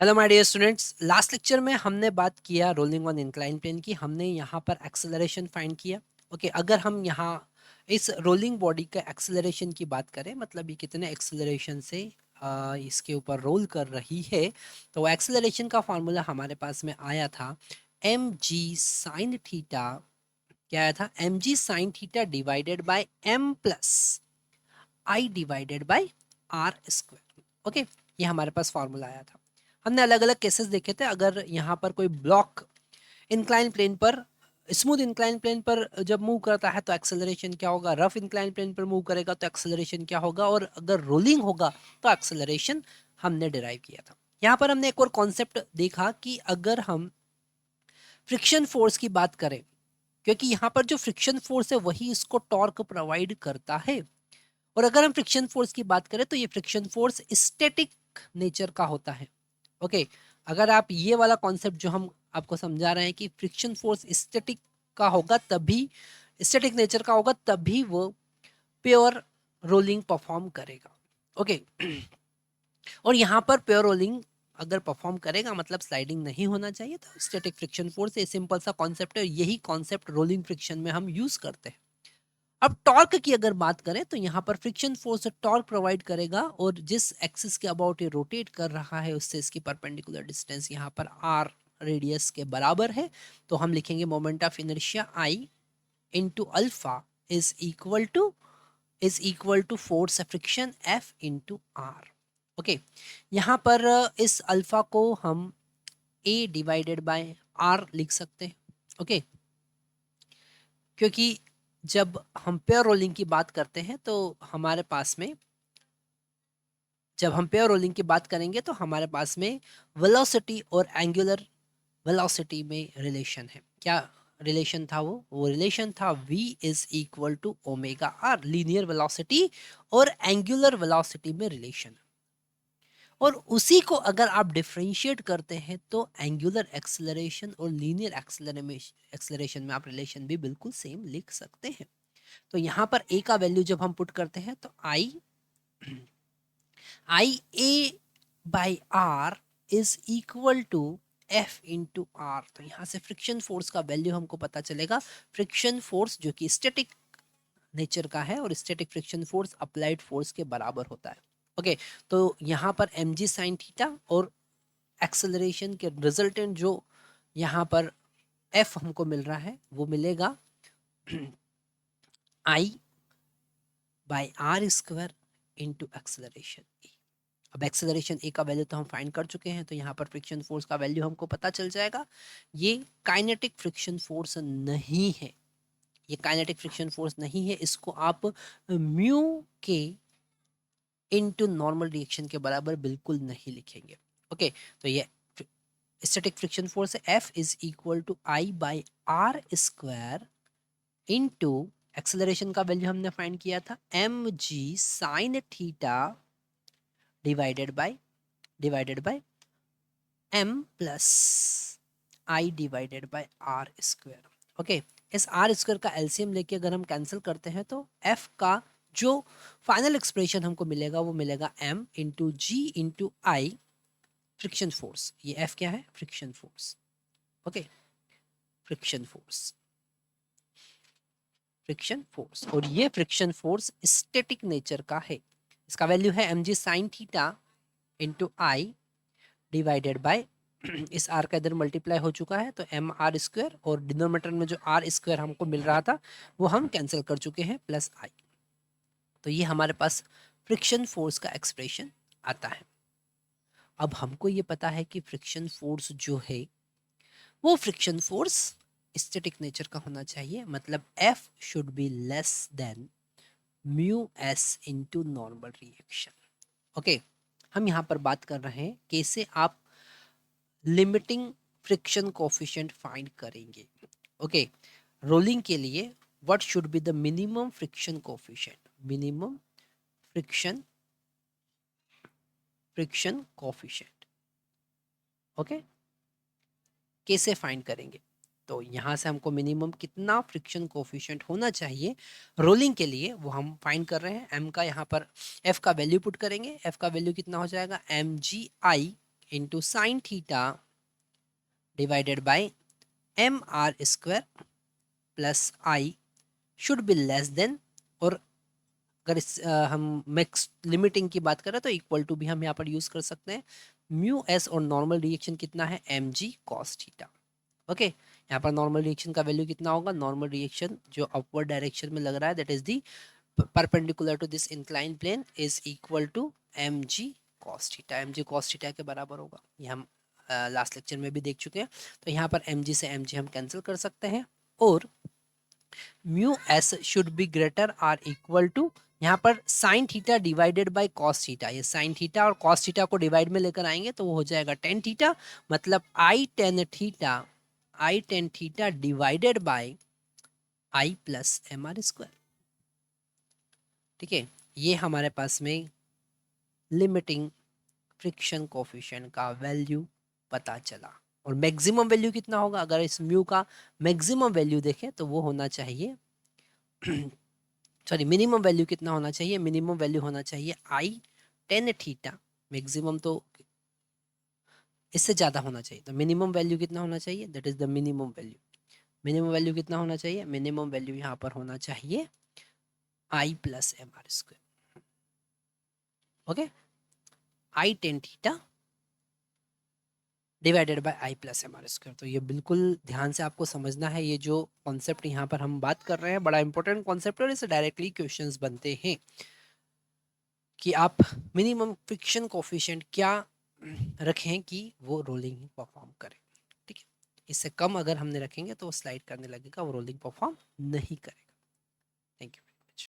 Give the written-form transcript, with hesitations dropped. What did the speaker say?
Hello my dear students, last lecture में हमने बात किया रोलिंग ऑन इंक्लाइन प्लेन की। हमने यहाँ पर एक्सेलरेशन फाइंड किया। ओके, अगर हम यहाँ इस रोलिंग बॉडी का एक्सेलरेशन की बात करें, मतलब ये कितने एक्सेलरेशन से इसके ऊपर रोल कर रही है, तो वो एक्सेलरेशन का फॉर्मूला हमारे पास में आया था एम जी साइन थीटा। क्या आया था? M G sine theta divided by M plus I divided by R square. Okay, ये हमारे पास फॉर्मूला आया था। हमने अलग अलग केसेस देखे थे। अगर यहाँ पर कोई ब्लॉक इंक्लाइन प्लेन पर, स्मूथ इंक्लाइन प्लेन पर जब मूव करता है तो एक्सेलरेशन क्या होगा, रफ इंक्लाइन प्लेन पर मूव करेगा तो एक्सेलरेशन क्या होगा, और अगर रोलिंग होगा तो एक्सेलरेशन हमने डिराइव किया था। यहाँ पर हमने एक और कॉन्सेप्ट देखा कि अगर हम फ्रिक्शन फोर्स की बात करें, क्योंकि यहाँ पर जो फ्रिक्शन फोर्स है वही इसको टॉर्क प्रोवाइड करता है, और अगर हम फ्रिक्शन फोर्स की बात करें तो ये फ्रिक्शन फोर्स स्टैटिक नेचर का होता है। ओके, अगर आप ये वाला कॉन्सेप्ट जो हम आपको समझा रहे हैं कि फ्रिक्शन फोर्स स्टैटिक का होगा, तभी स्टैटिक नेचर का होगा, तभी वो प्योर रोलिंग परफॉर्म करेगा। ओके, और यहाँ पर प्योर रोलिंग अगर परफॉर्म करेगा मतलब स्लाइडिंग नहीं होना चाहिए, तो स्टैटिक फ्रिक्शन फोर्स ये सिंपल सा कॉन्सेप्ट है। यही कॉन्सेप्ट रोलिंग फ्रिक्शन में हम यूज करते हैं। अब टॉर्क की अगर बात करें तो यहाँ पर फ्रिक्शन फोर्स टॉर्क प्रोवाइड करेगा, और जिस एक्सिस के अबाउट ये रोटेट कर रहा है उससे इसकी परपेंडिकुलर डिस्टेंस यहाँ पर आर रेडियस के बराबर है। तो हम लिखेंगे moment of inertia I into alpha is equal to force friction F into R. Okay, यहाँ पर इस अल्फा को हम ए डिवाइडेड बाय आर लिख सकते हैं। ओके, क्योंकि जब हम पेयर रोलिंग की बात करते हैं तो हमारे पास में, जब हम पेयर रोलिंग की बात करेंगे तो हमारे पास में वेलोसिटी और एंगुलर वेलोसिटी में रिलेशन है। क्या रिलेशन था? वो रिलेशन था v is equal to omega R, linear velocity और एंगुलर वेलोसिटी में रिलेशन। और उसी को अगर आप डिफरेंशिएट करते हैं तो एंगुलर एक्सेलरेशन और लीनियर एक्सेलरेशन में आप रिलेशन भी बिल्कुल सेम लिख सकते हैं। तो यहाँ पर a का वैल्यू जब हम पुट करते हैं तो I a by r is equal to f into r. तो यहाँ से फ्रिक्शन फोर्स का वैल्यू हमको पता चलेगा। फ्रिक्शन फोर्स जो कि स्टैटिक नेचर का है, और static friction force applied force के बराबर होता है। ओके, तो यहाँ पर एम जी साइन थीटा और एक्सेलरेशन के रिजल्टेंट जो यहाँ पर एफ हमको मिल रहा है वो मिलेगा I by are square into acceleration a. अब एक्सेलरेशन ए का वैल्यू तो हम फाइंड कर चुके हैं, तो यहाँ पर फ्रिक्शन फोर्स का वैल्यू हमको पता चल जाएगा। ये काइनेटिक फ्रिक्शन फोर्स नहीं है, ये काइनेटिक फ्रिक्शन फोर्स नहीं है। इसको आप म्यू के इनटू नॉर्मल रिएक्शन के बराबर बिल्कुल नहीं लिखेंगे। ओके, तो ये स्टैटिक फ्रिक्शन फोर्स है, F is equal to I by are square into acceleration का वैल्यू हमने फाइंड किया था M G sine theta divided by M plus I divided by R square. Okay, इस आर स्क्वायर का LCM लेके अगर हम कैंसिल करते हैं तो एफ का जो फाइनल एक्सप्रेशन हमको मिलेगा वो मिलेगा एम इंटू जी इंटू आई फ्रिक्शन फोर्स। ये एफ क्या है? Friction force. Okay, friction force, friction force, और ये फ्रिक्शन फोर्स स्टैटिक नेचर का है। इसका वैल्यू है M G sine theta into I divided by इस आर का इधर मल्टीप्लाई हो चुका है तो एम आर स्क्वायर, और डिनोमिनेटर में जो आर स्क्वायर हमको मिल रहा था वो हम कैंसिल कर चुके हैं, प्लस आई। तो ये हमारे पास फ्रिक्शन फोर्स का एक्सप्रेशन आता है। अब हमको ये पता है कि फ्रिक्शन फोर्स जो है वो फ्रिक्शन फोर्स स्टैटिक नेचर का होना चाहिए, मतलब F should be less then mu S into normal reaction. Okay, हम यहाँ पर बात कर रहे हैं कैसे आप लिमिटिंग फ्रिक्शन कोफिशिएंट फाइंड करेंगे। ओके, रोलिंग के लिए what should be the minimum friction coefficient, minimum friction coefficient. Okay, कैसे फाइंड करेंगे? तो यहाँ से हमको मिनिमम कितना फ्रिक्शन कोफिशिएंट होना चाहिए रोलिंग के लिए वो हम फाइंड कर रहे हैं। एम का यहाँ पर एफ का वैल्यू पुट करेंगे। एफ का वैल्यू कितना हो जाएगा? M G I into sine theta divided by M are square plus I should be less than, और अगर हम मैक्स लिमिटिंग की बात करें तो इक्वल टू भी हम यहाँ पर यूज कर सकते हैं म्यू एस, और नॉर्मल रिएक्शन कितना है M G cos theta. Okay, यहाँ पर नॉर्मल रिएक्शन का वैल्यू कितना होगा, नॉर्मल रिएक्शन जो अपवर्ड डायरेक्शन में लग रहा है that is the perpendicular to this incline plane is equal to M G cos theta. M G cos theta के बराबर होगा, ये हम लास्ट लेक्चर में भी देख चुके हैं। तो यहाँ पर एम जी से एम जी हम कैंसिल कर सकते हैं, और mu S should be greater or equal to, यहाँ पर sine theta divided by cos theta, ये साइन थीटा और कॉस थीटा को डिवाइड में लेकर आएंगे तो वो हो जाएगा टेन थीटा, मतलब I tan theta divided by I plus m are square. ठीक है, ये हमारे पास में लिमिटिंग फ्रिक्शन कोफिशिएंट का वैल्यू पता चला। और मैक्सिमम वैल्यू कितना होगा, अगर इस म्यू का मैक्सिमम वैल्यू देखें तो वो होना चाहिए सॉरी मिनिमम वैल्यू कितना होना चाहिए, मिनिमम वैल्यू होना चाहिए आई टेन थीटा, मैक्सिमम तो इससे ज़्यादा होना चाहिए। तो मिनिमम वैल्यू कितना होना चाहिए, that is the minimum value. Minimum value कितना होना चाहिए, मिनिमम वैल्यू यहाँ पर होना चाहिए I plus m are square. Okay, I tan theta divided by I plus m are square. तो ये बिल्कुल ध्यान से आपको समझना है, ये जो कॉन्सेप्ट यहाँ पर हम बात कर रहे हैं बड़ा इंपॉर्टेंट कॉन्सेप्ट है, और इससे डायरेक्टली क्वेश्चंस बनते हैं कि आप मिनिमम फ्रिक्शन कोफिशिएंट क्या रखें कि वो रोलिंग परफॉर्म करे। ठीक है, इससे कम अगर हमने रखेंगे तो वो स्लाइड करने लगेगा, वो रोलिंग परफॉर्म नहीं करेगा। Thank you.